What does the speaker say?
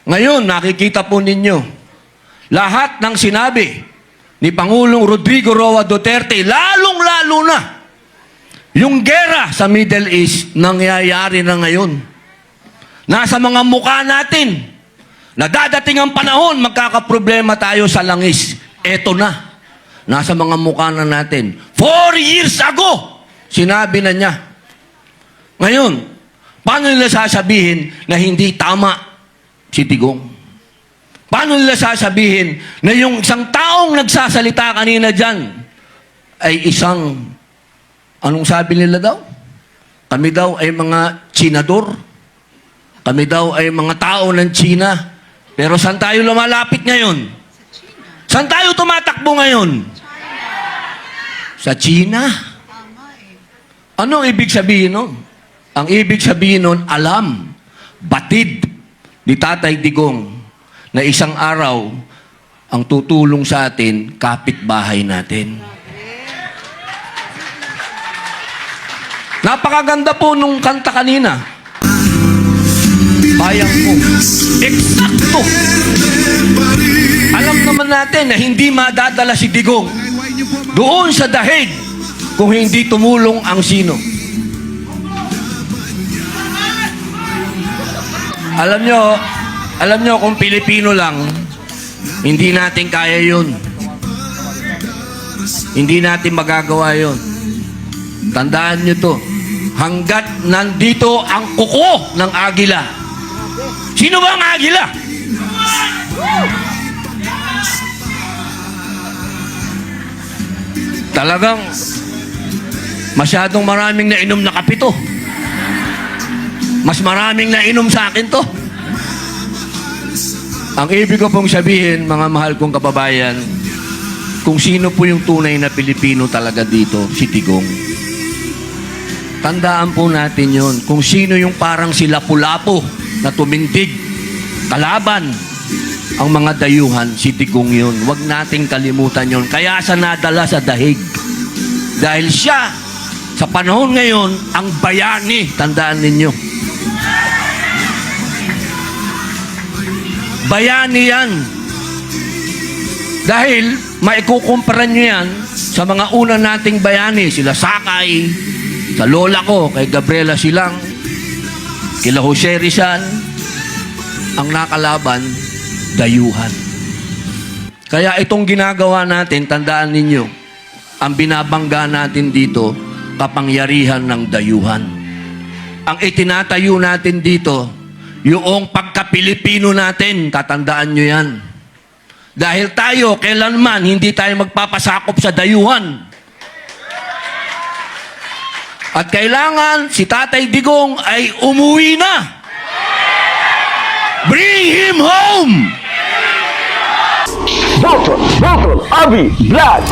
Ngayon, nakikita po ninyo, lahat ng sinabi ni Pangulong Rodrigo Roa Duterte, lalong-lalo na yung gera sa Middle East, nangyayari na ngayon. Nasa mga mukha natin, na dadating ang panahon, magkakaproblema tayo sa langis. Eto na. Nasa mga mukha na natin. 4 years ago, sinabi na niya. Ngayon, paano nila sasabihin na hindi tama si Digong? Paano nila sasabihin na yung isang taong nagsasalita kanina dyan ay isang, anong sabi nila daw? Kami daw ay mga Chinador. Kami daw ay mga tao ng China. Pero saan tayo lumalapit ngayon? Saan tayo tumatakbo ngayon? Sa China. Ano ibig sabihin nun? Ang ibig sabihin nun, alam, batid ni Tatay Digong na isang araw ang tutulong sa atin, kapitbahay natin. Napakaganda po nung kanta kanina. Bayang ko. Eksakto. Alam naman natin na hindi madadala si Digong doon sa dahig kung hindi tumulong ang sino. Alam nyo kung Pilipino lang, hindi natin kaya yun. Hindi natin magagawa yun. Tandaan nyo to. Hanggat nandito ang kuko ng agila. Sino ba ang agila? Talagang masyadong maraming nainom na kape to. Mas maraming nainom sa akin to. Ang ibig ko pong sabihin, mga mahal kong kababayan, kung sino po yung tunay na Pilipino talaga dito, si Digong. Tandaan po natin yun. Kung sino yung parang si Lapu-Lapu na tumindig, kalaban ang mga dayuhan, si Digong yun. Huwag nating kalimutan yun. Kaya siya nadala sa dahig. Dahil siya, sa panahon ngayon, ang bayani. Tandaan ninyo. Bayani yan. Dahil maikukumpara nyo yan sa mga una nating bayani. Sila Sakay, sa lola ko, kay Gabriela Silang, kila Jose Rizal, ang nakalaban, dayuhan. Kaya itong ginagawa natin, tandaan ninyo, ang binabangga natin dito, kapangyarihan ng dayuhan. Ang itinatayo natin dito, yung pagka-Pilipino natin, tatandaan nyo yan. Dahil tayo, kailanman, hindi tayo magpapasakop sa dayuhan. At kailangan si Tatay Digong ay umuwi na. Bring him home! Dr. Abi Vlog!